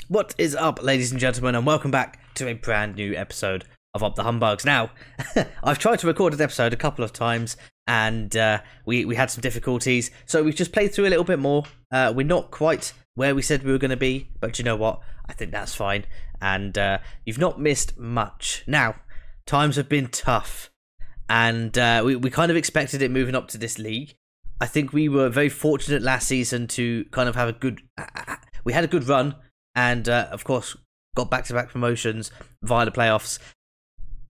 What is up, ladies and gentlemen, and welcome back to a brand new episode of Up the Humbugs. Now, I've tried to record an episode a couple of times, and we had some difficulties, so we've just played through a little bit more. We're not quite where we said we were going to be, but you know what? I think that's fine, and you've not missed much. Now, times have been tough, and we kind of expected it moving up to this league. I think we were very fortunate last season to kind of have a good... we had a good run, and of course got back-to-back promotions via the playoffs.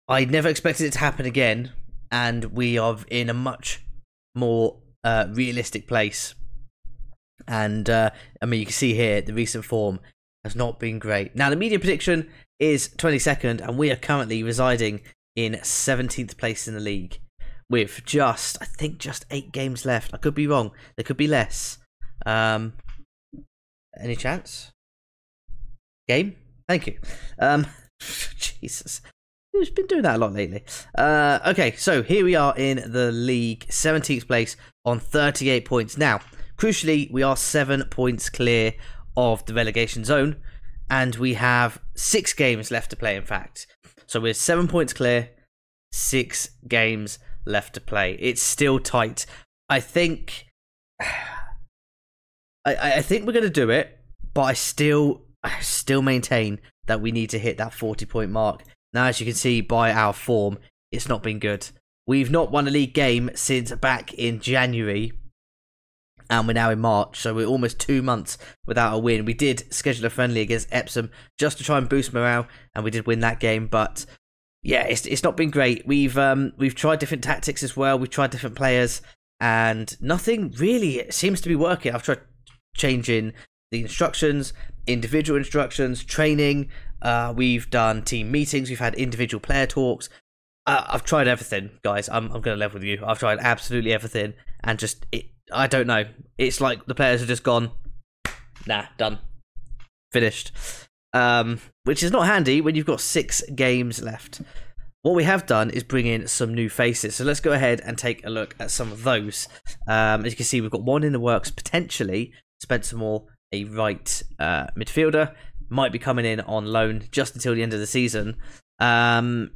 I never expected it to happen again, and we are in a much more realistic place. And I mean, you can see here the recent form has not been great. Now the media prediction is 22nd, and we are currently residing in 17th place in the league with I think just 8 games left. I could be wrong. There could be less. Any chance? Game? Thank you. Jesus. Who's been doing that a lot lately? Okay, so here we are in the league, 17th place on 38 points. Now, crucially, we are 7 points clear of the relegation zone, and we have 6 games left to play, in fact. So we're 7 points clear, 6 games left to play. It's still tight. I think... I think we're going to do it, but I still maintain that we need to hit that 40-point mark. Now, as you can see by our form, it's not been good. We've not won a league game since back in January, and we're now in March, so we're almost 2 months without a win. We did schedule a friendly against Epsom just to try and boost morale, and we did win that game, but yeah, it's not been great. We've tried different tactics as well. We've tried different players, and nothing really seems to be working. I've tried changing the instructions, individual instructions, training. We've done team meetings. We've had individual player talks. I've tried everything, guys. I'm going to level with you. I've tried absolutely everything, and I don't know. It's like the players have just gone, nah, done, finished. Which is not handy when you've got 6 games left. What we have done is bring in some new faces. So let's go ahead and take a look at some of those. As you can see, we've got one in the works, potentially Spencer Moore, a right midfielder, might be coming in on loan just until the end of the season.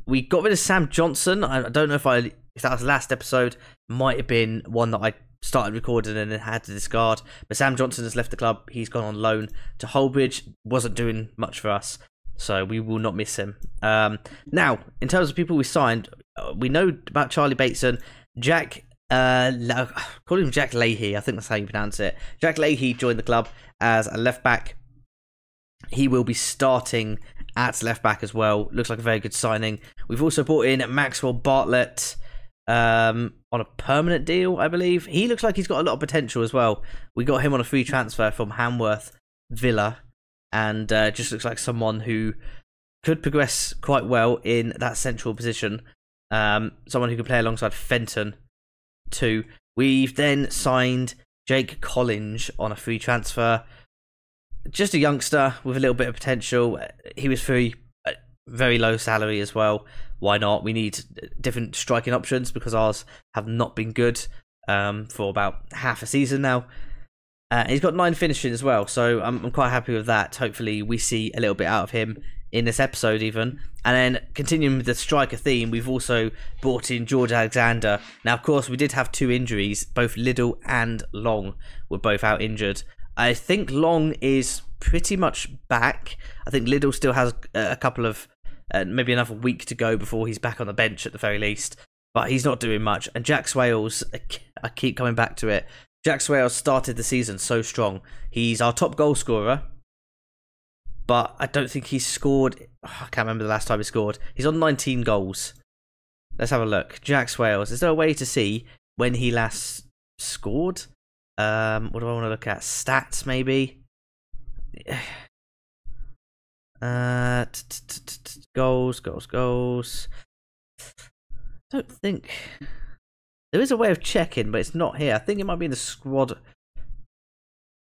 We got rid of Sam Johnson. I don't know if that was the last episode. Might have been one that I started recording and then had to discard. But Sam Johnson has left the club. He's gone on loan to Holbridge. Wasn't doing much for us, so we will not miss him. Now, in terms of people we signed, we know about Charlie Bateson, Jack. Call him Jack Leahy. I think that's how you pronounce it. Jack Leahy joined the club as a left back. He will be starting at left back as well. Looks like a very good signing. We've also brought in Maxwell Bartlett on a permanent deal, I believe. He looks like he's got a lot of potential as well. We got him on a free transfer from Hamworth Villa, and just looks like someone who could progress quite well in that central position. Someone who could play alongside Fenton too. We've then signed Jake Collins on a free transfer. Just a youngster with a little bit of potential. He was free, very low salary as well. Why not? We need different striking options because ours have not been good for about half a season now. He's got 9 finishing as well, so I'm quite happy with that. Hopefully we see a little bit out of him in this episode even. And then continuing with the striker theme, we've also brought in George Alexander. Now, of course, we did have 2 injuries. Both Liddell and Long were both out injured. I think Long is pretty much back. I think Liddell still has a couple of, maybe another week to go before he's back on the bench at the very least. But he's not doing much. And Jack Swales, I keep coming back to it. Jack Swales started the season so strong. He's our top goal scorer. But I don't think he's scored... I can't remember the last time he scored. He's on 19 goals. Let's have a look. Jack Swales. Is there a way to see when he last scored? What do I want to look at? Stats, maybe? Goals. I don't think... There is a way of checking, but it's not here. I think it might be in the squad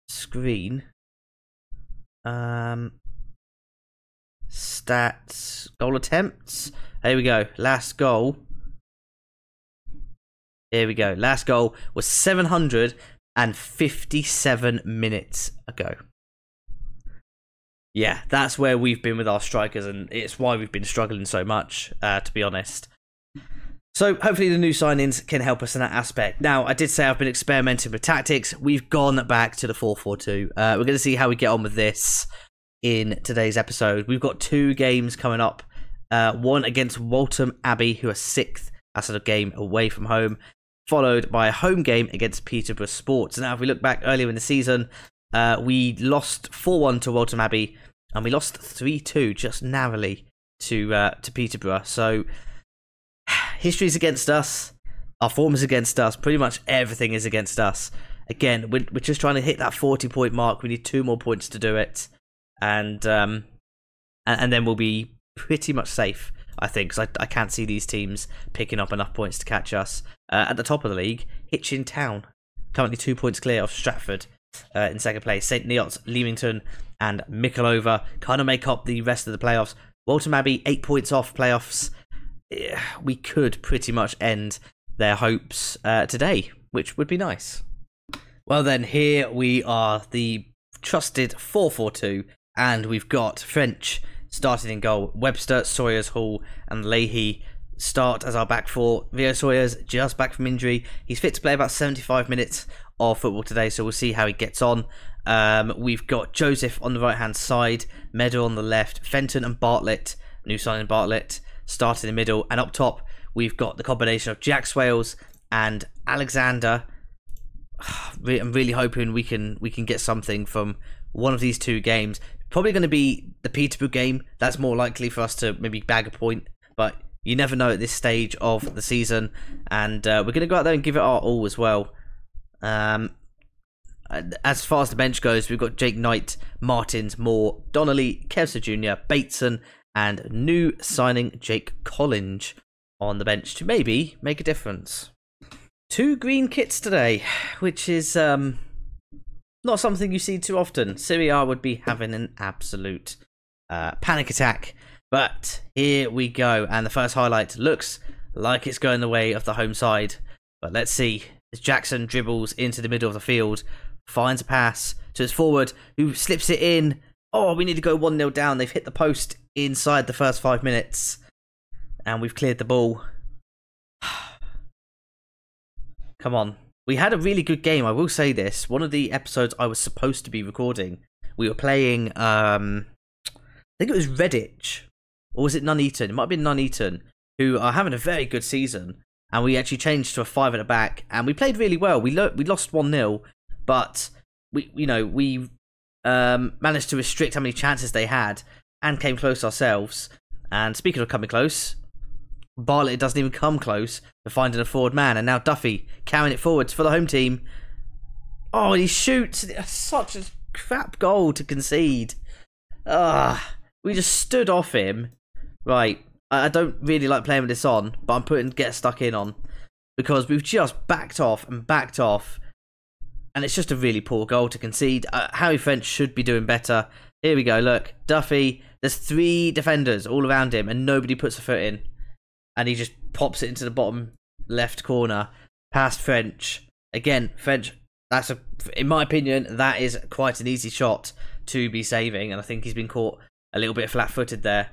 screen. Stats, goal attempts. Here we go. Last goal. Here we go. Last goal was 757 minutes ago. Yeah, that's where we've been with our strikers, and it's why we've been struggling so much, to be honest. So hopefully the new signings can help us in that aspect. Now, I did say I've been experimenting with tactics. We've gone back to the 4-4-2. We're going to see how we get on with this in today's episode. We've got 2 games coming up. One against Waltham Abbey, who are 6th. That's a game away from home. Followed by a home game against Peterborough Sports. Now, if we look back earlier in the season, we lost 4-1 to Waltham Abbey. And we lost 3-2 just narrowly to Peterborough. So history's against us. Our form is against us. Pretty much everything is against us. Again, we're just trying to hit that 40-point mark. We need 2 more points to do it. And then we'll be pretty much safe, I think. Because I can't see these teams picking up enough points to catch us. At the top of the league, Hitchin Town. Currently 2 points clear of Stratford. In second place, St Neots, Leamington and Mikolova kind of make up the rest of the playoffs. Waltham Abbey 8 points off playoffs. We could pretty much end their hopes today, which would be nice. Well then, here we are, the trusted 4-4-2, and we've got French starting in goal. Webster, Sawyers, Hall and Leahy start as our back four. Rio Sawyers just back from injury. He's fit to play about 75 minutes of football today, so we'll see how he gets on. We've got Joseph on the right hand side, Meadow on the left, Fenton and Bartlett, new signing Bartlett, start in the middle, and up top we've got the combination of Jack Swales and Alexander. I'm really hoping we can get something from one of these 2 games. Probably going to be the Peterborough game. That's more likely for us to maybe bag a point, but you never know at this stage of the season, and we're going to go out there and give it our all as well. As far as the bench goes, we've got Jake Knight, Martins, Moore, Donnelly, Kevser Jr., Bateson, and new signing Jake Collins on the bench to maybe make a difference. 2 green kits today, which is not something you see too often. Serie A would be having an absolute panic attack. But here we go, and the first highlight looks like it's going the way of the home side. But let's see. As Jackson dribbles into the middle of the field, finds a pass to his forward, who slips it in. Oh, we need to go 1-0 down. They've hit the post inside the first 5 minutes, and we've cleared the ball. Come on. We had a really good game, I will say this. One of the episodes I was supposed to be recording, we were playing, I think it was Redditch, or was it Nuneaton? It might have been Nuneaton, who are having a very good season. And we actually changed to a 5 at the back, and we played really well. We lost 1-0, but we managed to restrict how many chances they had, and came close ourselves. And speaking of coming close, Bartlett doesn't even come close to finding a forward man, and now Duffy carrying it forwards for the home team. Oh, and he shoots! Such a crap goal to concede. We just stood off him. Right. I don't really like playing with this on, but I'm putting get stuck in on, because we've just backed off, and it's just a really poor goal to concede. Harry French should be doing better. Here we go, look, Duffy, there's 3 defenders all around him, and nobody puts a foot in, and he just pops it into the bottom left corner, past French. Again, French, in my opinion, that is quite an easy shot to be saving, and I think he's been caught a little bit flat-footed there.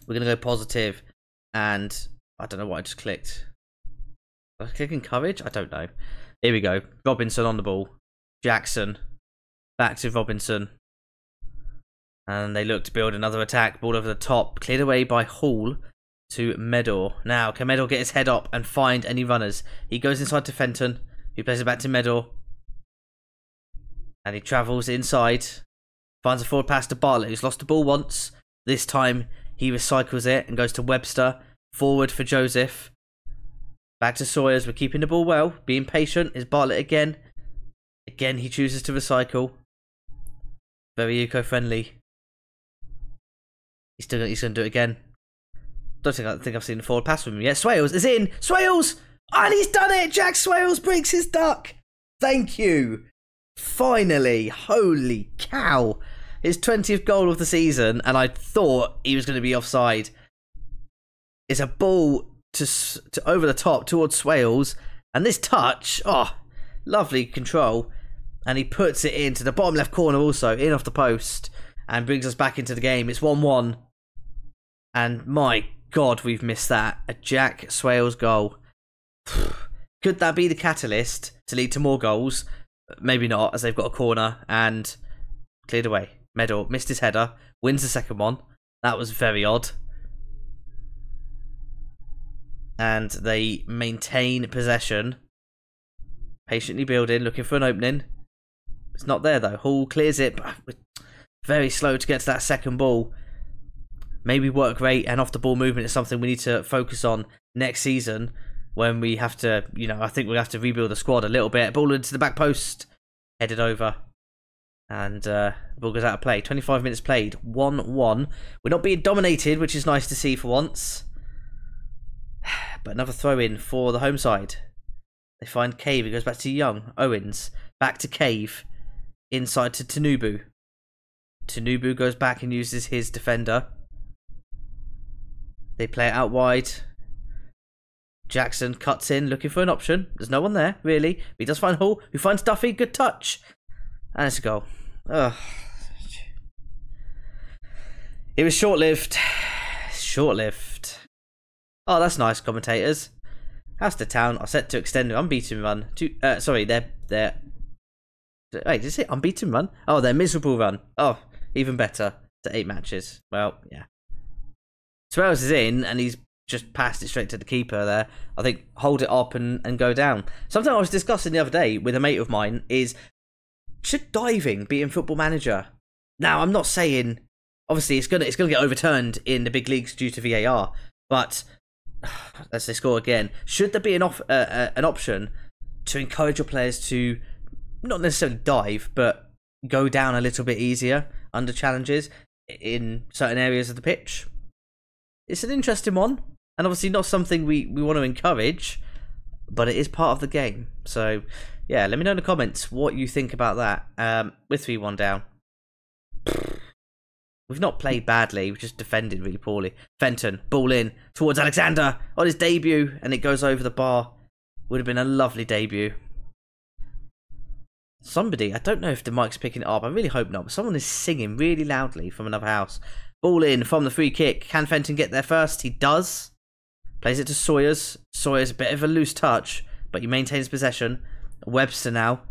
We're going to go positive, and I don't know what I just clicked. Was I clicking courage? I don't know. Here we go. Robinson on the ball. Jackson. Back to Robinson. And they look to build another attack. Ball over the top. Cleared away by Hall to Meadow. Now, can Meadow get his head up and find any runners? He goes inside to Fenton, who plays it back to Meadow. And he travels inside. Finds a forward pass to Bartlett, who's lost the ball once. This time, he recycles it and goes to Webster. Forward for Joseph. Back to Sawyers. We're keeping the ball well. Being patient is Bartlett again. Again, he chooses to recycle. Very eco-friendly. He's going to do it again. I think I've seen the forward pass from him yet. Swales is in. Swales! And he's done it! Jack Swales breaks his duck. Thank you. Finally. Holy cow. His 20th goal of the season, and I thought he was going to be offside. It's a ball to over the top towards Swales, and this touch, oh, lovely control, and he puts it into the bottom left corner also, in off the post, and brings us back into the game. It's 1-1. And my God, we've missed that. A Jack Swales goal. Could that be the catalyst to lead to more goals? Maybe not, as they've got a corner and cleared away. Medal missed his header, wins the second one. That was very odd. And they maintain possession. Patiently building, looking for an opening. It's not there though. Hall clears it, but very slow to get to that second ball. Maybe work rate and off the ball movement is something we need to focus on next season when we have to, I think we'll have to rebuild the squad a little bit. Ball into the back post, headed over, and the ball goes out of play. 25 minutes played, 1-1. We're not being dominated, which is nice to see for once. But another throw in for the home side. They find Cave, it goes back to Young. Owens, back to Cave, inside to Tanubu. Tanubu goes back and uses his defender. They play it out wide. Jackson cuts in, looking for an option. There's no one there, really. But he does find Hall, who finds Duffy. Good touch. And it's a goal. Ugh. It was short-lived. Short-lived. Oh, that's nice, commentators. HalsteadTown are set to extend their unbeaten run to... sorry, their... Wait, did it say unbeaten run? Oh, their miserable run. Oh, even better. To 8 matches. Well, yeah. Swells is in, and he's just passed it straight to the keeper there. I think hold it up and go down. Something I was discussing the other day with a mate of mine is, should diving be in Football Manager? Now, I'm not saying, obviously, it's gonna get overturned in the big leagues due to VAR, but as they score again, should there be an option to encourage your players to not necessarily dive, but go down a little bit easier under challenges in certain areas of the pitch? It's an interesting one, and obviously not something we want to encourage, but it is part of the game. So, yeah, let me know in the comments what you think about that. We're 3-1 down. We've not played badly, we've just defended really poorly. Fenton, ball in towards Alexander on his debut, and it goes over the bar. Would have been a lovely debut. Somebody, I don't know if the mic's picking it up, I really hope not, but someone is singing really loudly from another house. Ball in from the free kick. Can Fenton get there first? He does. Plays it to Sawyers. Sawyers, a bit of a loose touch, but he maintains possession. Webster now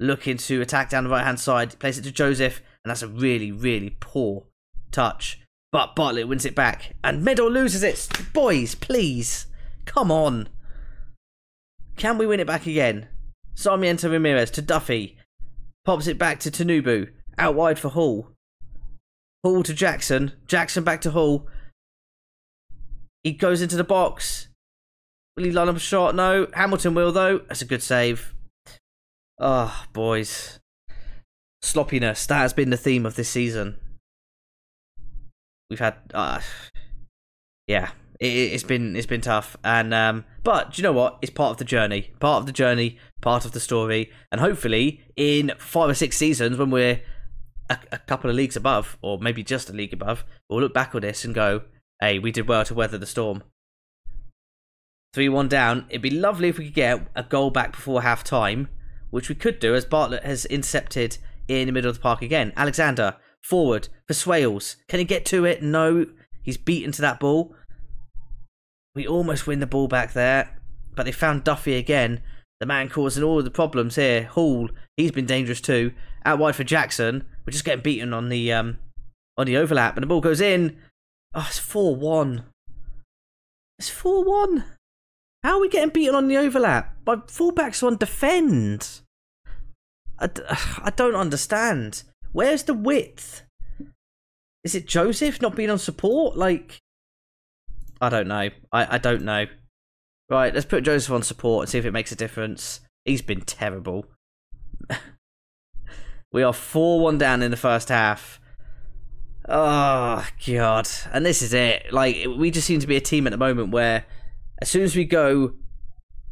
looking to attack down the right-hand side. Plays it to Joseph, and that's a really, really poor touch. But Bartlett wins it back, and Meadow loses it. Boys, please. Come on. Can we win it back again? Sarmiento Ramirez to Duffy. Pops it back to Tanubu. Out wide for Hall. Hall to Jackson. Jackson back to Hall. He goes into the box. Will he line up a shot? No. Hamilton will, though. That's a good save. Oh, boys. Sloppiness. That has been the theme of this season. We've had... yeah. It's been tough. And but, do you know what? It's part of the journey. Part of the journey. Part of the story. And hopefully, in 5 or 6 seasons, when we're a couple of leagues above, or maybe just a league above, we'll look back on this and go, hey, we did well to weather the storm. 3-1 down. It'd be lovely if we could get a goal back before half time, which we could do as Bartlett has intercepted in the middle of the park again. Alexander, forward for Swales. Can he get to it? No. He's beaten to that ball. We almost win the ball back there, but they found Duffy again. The man causing all of the problems here. Hall, he's been dangerous too. Out wide for Jackson. We're just getting beaten on the overlap, and the ball goes in. Oh, it's 4-1. It's 4-1. How are we getting beaten on the overlap? My fullbacks on defend. I don't understand. Where's the width? Is it Joseph not being on support? Like, I don't know. I don't know. Right, let's put Joseph on support and see if it makes a difference. He's been terrible. We are 4-1 down in the first half. Oh, God. And this is it. Like, we just seem to be a team at the moment where as soon as we go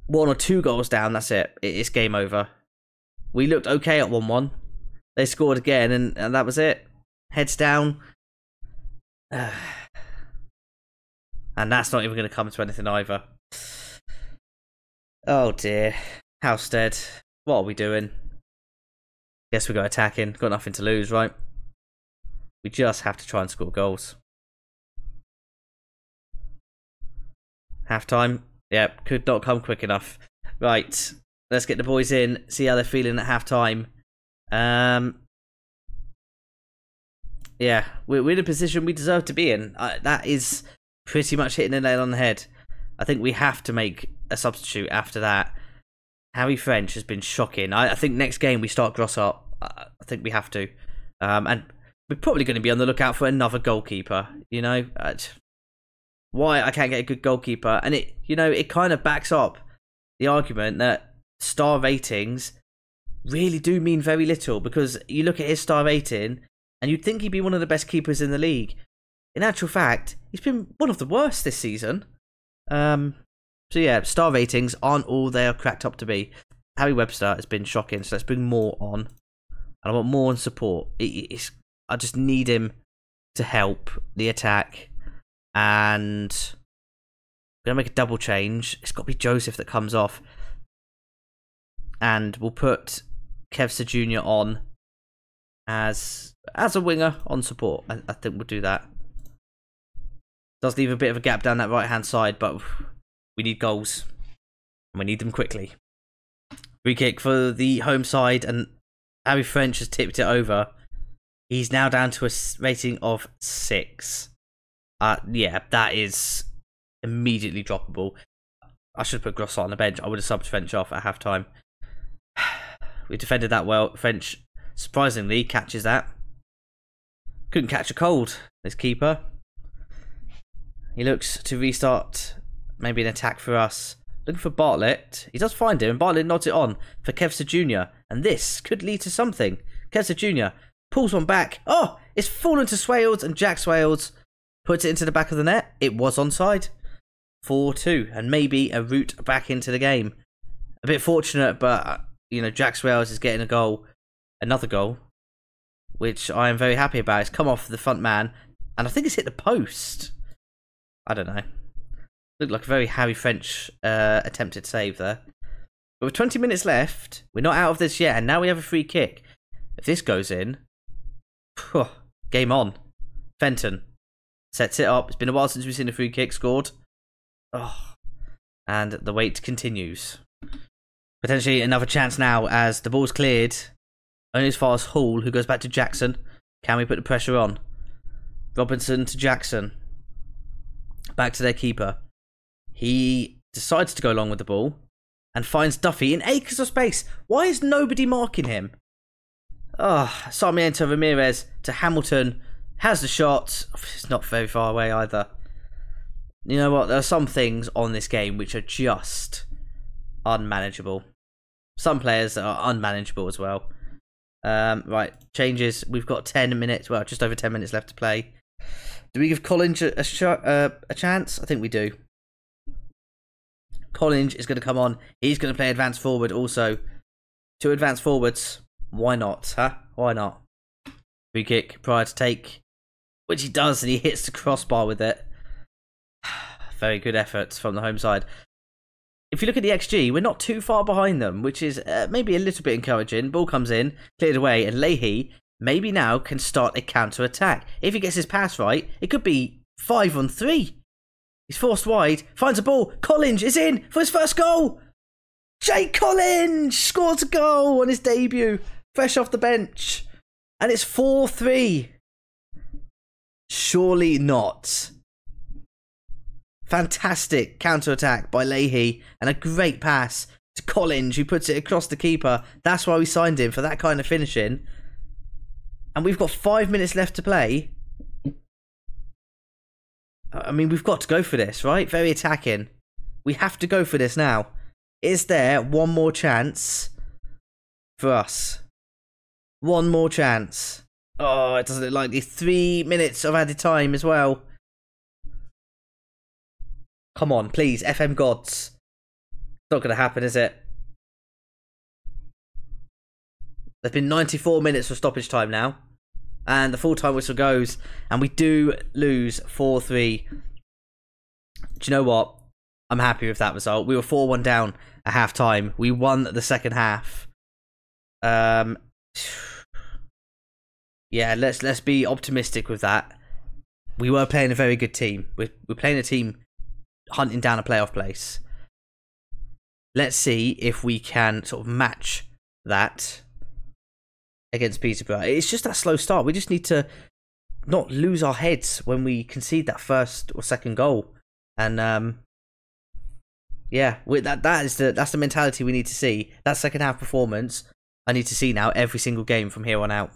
1 or 2 goals down, that's it. It's game over. We looked okay at 1-1. They scored again, and that was it. Heads down. And that's not even going to come to anything either. Oh, dear. Halstead. What are we doing? Guess we go attacking. Got nothing to lose, right? We just have to try and score goals. Half-time. Yeah, could not come quick enough. Right, let's get the boys in, see how they're feeling at half-time. Yeah, we're in a position we deserve to be in. That is pretty much hitting the nail on the head. I think we have to make a substitute after that. Harry French has been shocking. I think next game we start Grossart. I think we have to. And we're probably going to be on the lookout for another goalkeeper. You know, why I can't get a good goalkeeper. And it kind of backs up the argument that star ratings really do mean very little, because you look at his star rating and you'd think he'd be one of the best keepers in the league. In actual fact, he's been one of the worst this season. So yeah, star ratings aren't all they are cracked up to be. Harry Webster has been shocking, so let's bring more on. And I want more on support. I just need him to help the attack. And I'm going to make a double change. It's got to be Joseph that comes off. And we'll put Kevster Jr. on as a winger on support. I think we'll do that. Does leave a bit of a gap down that right-hand side, but we need goals. And we need them quickly. Free kick for the home side, and Harry French has tipped it over. He's now down to a rating of 6. Yeah, that is immediately droppable. I should have put Grossart on the bench. I would have subbed French off at half-time. We defended that well. French, surprisingly, catches that. Couldn't catch a cold, this keeper. He looks to restart maybe an attack for us. Looking for Bartlett. He does find him, and Bartlett nods it on for Kevster Jr. And this could lead to something. Kevster Jr. pulls one back. Oh, it's fallen to Swales, and Jack Swales puts it into the back of the net. It was onside. 4-2, and maybe a route back into the game. A bit fortunate, but Jack Swales is getting a goal. Another goal, which I am very happy about. It's come off the front man, and I think it's hit the post. I don't know. Looked like a very Harry French attempted save there. But with 20 minutes left, we're not out of this yet, and now we have a free kick. If this goes in, game on. Fenton sets it up. It's been a while since we've seen a free kick scored. Oh, and the wait continues. Potentially another chance now as the ball's cleared. Only as far as Hall, who goes back to Jackson. Can we put the pressure on? Robinson to Jackson. Back to their keeper. He decides to go along with the ball and finds Duffy in acres of space. Why is nobody marking him? Sarmiento Ramirez to Hamilton. Has the shot. It's not very far away either. You know what? There are some things on this game which are just unmanageable. Some players are unmanageable as well. Right, changes. We've got 10 minutes. Well, just over 10 minutes left to play. Do we give Collins a chance? I think we do. Collins is going to come on. He's going to play advanced forward also. 2 advanced forwards. Why not, huh? Why not? Free kick prior to take, which he does, and he hits the crossbar with it. Very good efforts from the home side. If you look at the XG, we're not too far behind them, which is maybe a little bit encouraging. Ball comes in, cleared away, and Leahy maybe now can start a counter-attack. If he gets his pass right, it could be 5-on-3. He's forced wide, finds a ball. Collins is in for his first goal. Jake Collins scores a goal on his debut, fresh off the bench. And it's 4-3. Surely not. Fantastic counter-attack by Leahy and a great pass to Collins, who puts it across the keeper. That's why we signed him, for that kind of finishing. And we've got 5 minutes left to play. I mean, we've got to go for this, right? Very attacking. We have to go for this now. Is there one more chance for us? One more chance. Oh, it doesn't look likely. 3 minutes of added time as well. Come on, please, FM gods. It's not going to happen, is it? There's been 94 minutes of stoppage time now. And the full-time whistle goes. And we do lose 4-3. Do you know what? I'm happy with that result. We were 4-1 down at half-time. We won the second half. yeah, let's be optimistic with that. We were playing a very good team. We're playing a team hunting down a playoff place. Let's see if we can sort of match that against Peterborough. It's just that slow start. We just need to not lose our heads when we concede that first or second goal. And yeah, that's the mentality we need to see. That second half performance I need to see now every single game from here on out.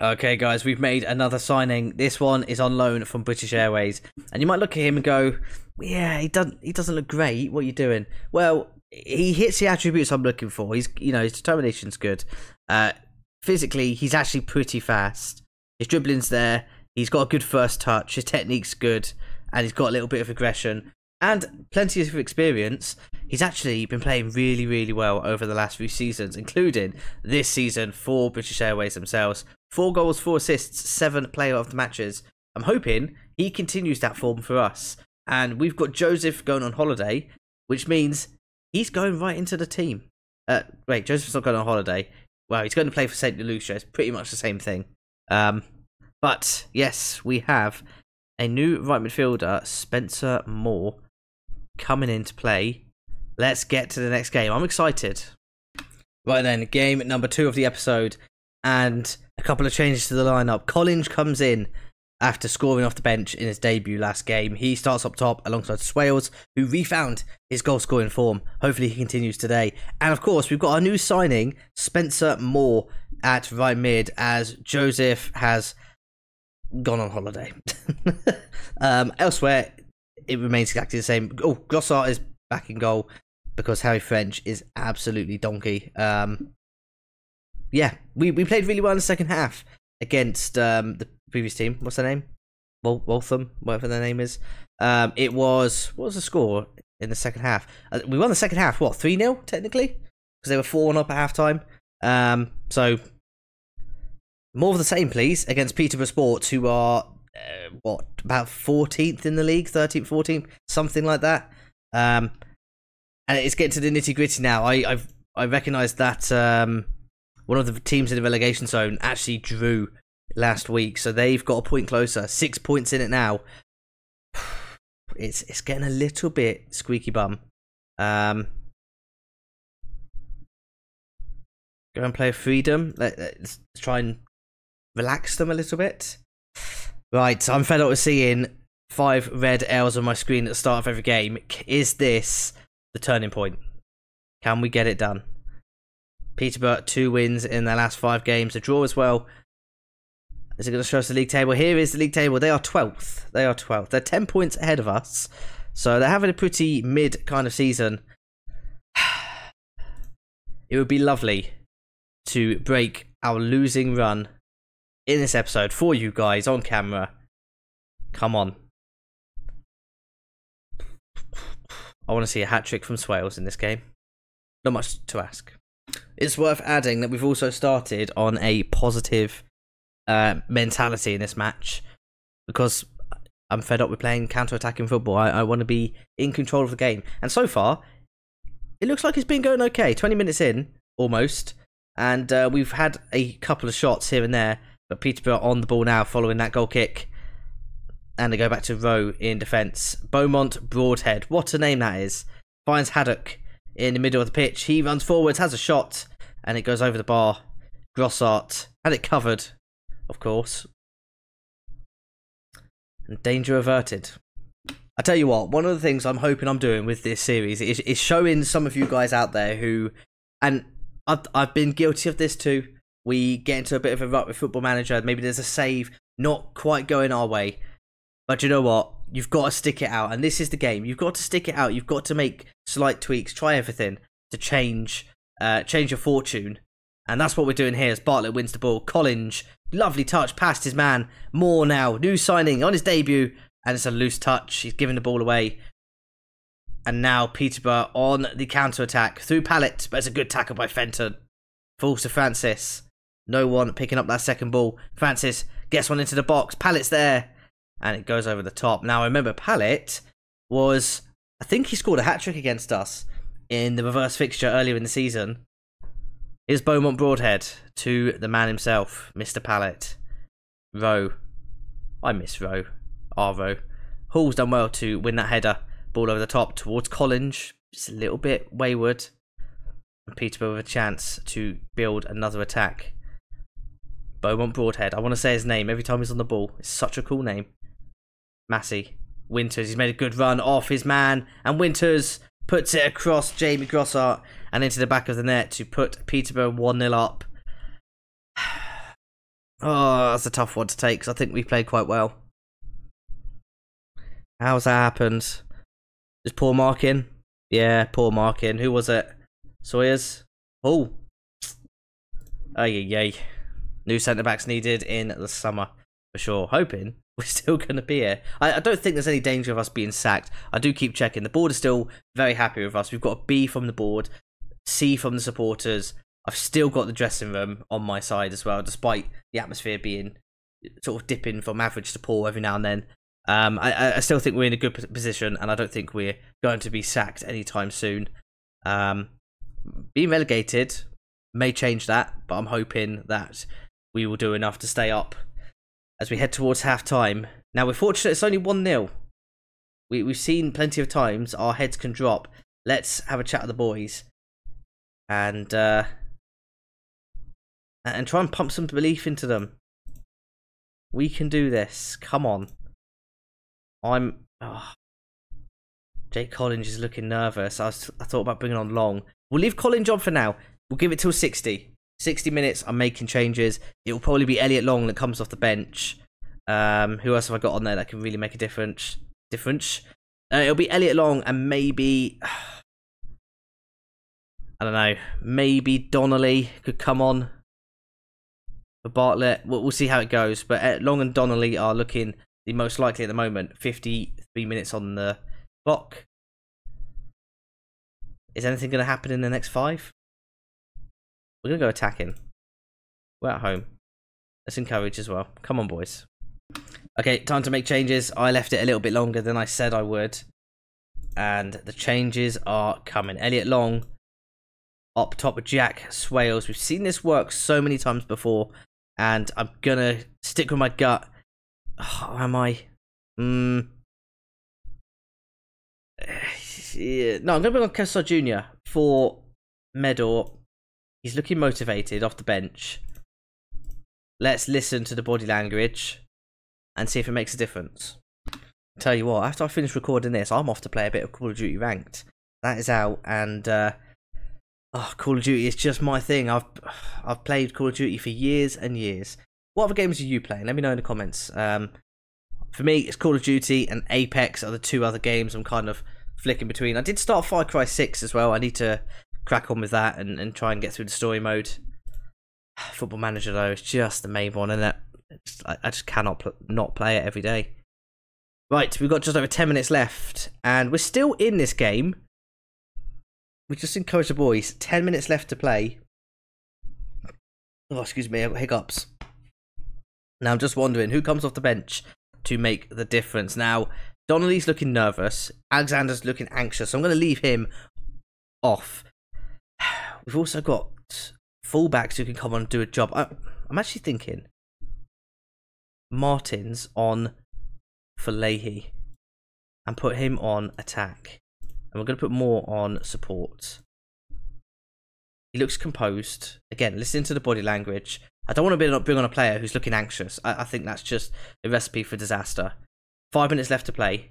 Okay, guys, we've made another signing. This one is on loan from British Airways, and you might look at him and go, "Yeah, he doesn't look great. What are you doing?" Well, he hits the attributes I'm looking for. His determination's good. Physically, he's actually pretty fast. His dribbling's there. He's got a good first touch. His technique's good, and he's got a little bit of aggression and plenty of experience. He's actually been playing really, really well over the last few seasons, including this season for British Airways themselves. 4 goals, 4 assists, 7 player of the matches. I'm hoping he continues that form for us. And we've got Joseph going on holiday, which means he's going right into the team. Wait, Joseph's not going on holiday. Well, he's going to play for St. Lucia. It's pretty much the same thing. But, yes, we have a new right midfielder, Spencer Moore, coming in to play. Let's get to the next game. I'm excited. Right then, game number 2 of the episode. And a couple of changes to the lineup. Collins comes in after scoring off the bench in his debut last game. He starts up top alongside Swales, who refound his goal-scoring form. Hopefully he continues today. And of course, we've got our new signing, Spencer Moore, at right mid, as Joseph has gone on holiday. Elsewhere, it remains exactly the same. Oh, Glossart is back in goal because Harry French is absolutely donkey. Yeah, we played really well in the second half against the previous team. What's their name? Waltham, whatever their name is. What was the score in the second half? We won the second half, what, 3-0 technically? Because they were 4-1 up at half-time. So, more of the same, please, against Peterborough Sports, who are, about 14th in the league? 13th, 14th? Something like that. And it's getting to the nitty-gritty now. I recognise that one of the teams in the relegation zone actually drew last week, so they've got a point closer. 6 points in it now. It's getting a little bit squeaky bum. Go and play Freedom. Let's try and relax them a little bit. Right, I'm fed up with seeing 5 red L's on my screen at the start of every game. Is this the turning point? Can we get it done? Peterborough, 2 wins in their last 5 games. A draw as well. Is it going to show us the league table? Here is the league table. They are 12th. They are 12th. They're 10 points ahead of us. So they're having a pretty mid kind of season. It would be lovely to break our losing run in this episode for you guys on camera. Come on. I want to see a hat-trick from Swales in this game. Not much to ask. It's worth adding that we've also started on a positive mentality in this match, because I'm fed up with playing counter-attacking football. I want to be in control of the game. And so far, it looks like it's been going okay. 20 minutes in, almost. And we've had a couple of shots here and there. But Peterborough on the ball now following that goal kick. And they go back to Rowe in defence. Beaumont Broadhead. What a name that is. Finds Haddock in the middle of the pitch. He runs forwards, has a shot, and it goes over the bar. Grossart had it covered, of course. And danger averted. I tell you what, one of the things I'm hoping I'm doing with this series is showing some of you guys out there who, and I've been guilty of this too. We get into a bit of a rut with Football Manager. Maybe there's a save not quite going our way. But you know what? You've got to stick it out. And this is the game. You've got to stick it out. You've got to make slight tweaks. Try everything to change your fortune. And that's what we're doing here as Bartlett wins the ball. Collins, lovely touch past his man. Moore now, new signing on his debut. And it's a loose touch. He's giving the ball away. And now Peterborough on the counter-attack through Pallet. But it's a good tackle by Fenton. Falls to Francis. No one picking up that second ball. Francis gets one into the box. Pallet's there. And it goes over the top. Now, remember, Pallet was, I think he scored a hat-trick against us in the reverse fixture earlier in the season. Here's Beaumont Broadhead to the man himself, Mr. Pallet. Rowe. I miss Rowe. Rowe. Hall's done well to win that header. Ball over the top towards Collins. Just a little bit wayward. And Peterborough with a chance to build another attack. Beaumont Broadhead. I want to say his name every time he's on the ball. It's such a cool name. Massey. Winters. He's made a good run off his man. And Winters puts it across Jamie Grossart and into the back of the net to put Peterborough 1-0 up. Oh, that's a tough one to take because I think we played quite well. How's that happened? Just poor marking? Yeah, poor marking. Who was it? Sawyers? Oh. Ay. New centre-backs needed in the summer, for sure. Hoping we're still going to be here. I don't think there's any danger of us being sacked. I do keep checking. The board is still very happy with us. We've got a B from the board, C from the supporters. I've still got the dressing room on my side as well, despite the atmosphere being sort of dipping from average to poor every now and then. I still think we're in a good position, and I don't think we're going to be sacked anytime soon. Being relegated may change that, but I'm hoping that we will do enough to stay up as we head towards half-time. Now, we're fortunate it's only 1-0. We've seen plenty of times our heads can drop. Let's have a chat with the boys and try and pump some belief into them. We can do this. Come on. Jake Collins is looking nervous. I thought about bringing on Long. We'll leave Collins on for now. We'll give it till 60. 60 minutes, I'm making changes. It will probably be Elliot Long that comes off the bench. Who else have I got on there that can really make a difference? It'll be Elliot Long and maybe... I don't know. Maybe Donnelly could come on for Bartlett. We'll see how it goes. But Long and Donnelly are looking the most likely at the moment. 53 minutes on the clock. Is anything going to happen in the next 5? We're going to go attacking. We're at home. Let's encourage as well. Come on, boys. Okay, time to make changes. I left it a little bit longer than I said I would. And the changes are coming. Elliot Long up top with Jack Swales. We've seen this work so many times before. And I'm going to stick with my gut. Oh, am I? Yeah. No, I'm going to bring on Kessler Jr. for Medor. He's looking motivated off the bench. Let's listen to the body language and see if it makes a difference. Tell you what, after I finish recording this, I'm off to play a bit of Call of Duty Ranked. That is out, and Call of Duty is just my thing. I've played Call of Duty for years and years. What other games are you playing? Let me know in the comments. For me, it's Call of Duty and Apex are the 2 other games I'm kind of flicking between. I did start Far Cry 6 as well. I need to crack on with that and try and get through the story mode. Football Manager though is just the main one, isn't it? I just cannot not play it every day. Right, we've got just over 10 minutes left and we're still in this game. We just encourage the boys. 10 minutes left to play. Oh, excuse me, I've got hiccups. Now I'm just wondering who comes off the bench to make the difference. Now Donnelly's looking nervous. Alexander's looking anxious. So I'm going to leave him off. We've also got fullbacks who can come on and do a job. I'm actually thinking Martin's on for Leahy and put him on attack. And we're going to put more on support. He looks composed. Again, listen to the body language. I don't want to bring on a player who's looking anxious. I think that's just a recipe for disaster. 5 minutes left to play.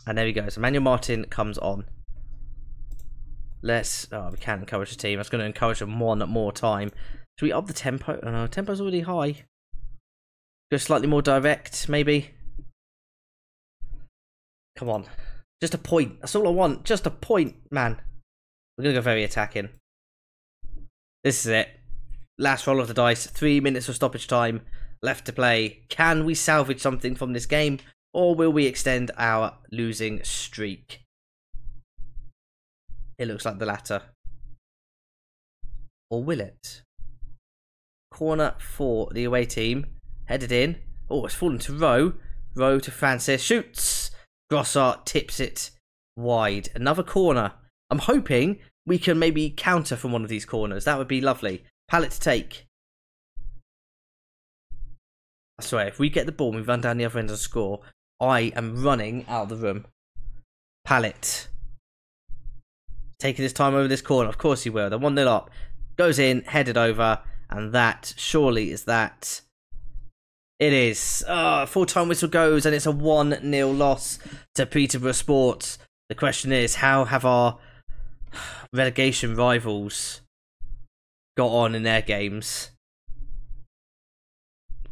And there we go. So Manuel Martin comes on. We can't encourage the team. I was going to encourage them one more time. Should we up the tempo? Oh no, tempo's already high. Go slightly more direct, maybe. Come on. Just a point. That's all I want. Just a point, man. We're going to go very attacking. This is it. Last roll of the dice. 3 minutes of stoppage time left to play. Can we salvage something from this game? Or will we extend our losing streak? It looks like the latter. Or will it? Corner for the away team. Headed in. Oh, it's fallen to Rowe. Rowe to Francis. Shoots. Grossart tips it wide. Another corner. I'm hoping we can maybe counter from one of these corners. That would be lovely. Pallet to take. I swear, if we get the ball and we run down the other end and score, I am running out of the room. Pallet. Taking his time over this corner. Of course he will. They're 1-0 up. Goes in, headed over. And that, surely, is that. It is. Full-time whistle goes, and it's a 1-0 loss to Peterborough Sports. The question is, how have our relegation rivals got on in their games?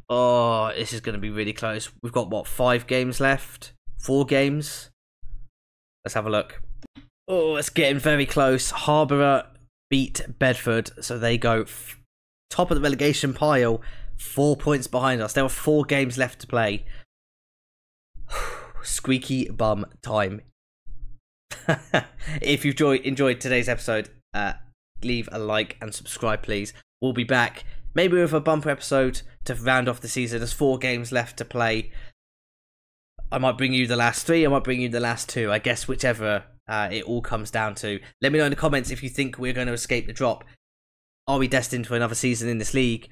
Oh, this is going to be really close. We've got, what, 5 games left? 4 games? Let's have a look. Oh, it's getting very close. Harborough beat Bedford, so they go top of the relegation pile, 4 points behind us. There were 4 games left to play. Squeaky bum time. If you've enjoyed today's episode, leave a like and subscribe, please. We'll be back, maybe with a bumper episode to round off the season. There's 4 games left to play. I might bring you the last 3, I might bring you the last 2. I guess whichever it all comes down to. Let me know in the comments if you think we're going to escape the drop. Are we destined for another season in this league?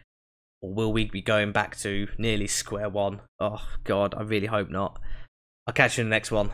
Or will we be going back to nearly square one? Oh, God, I really hope not. I'll catch you in the next one.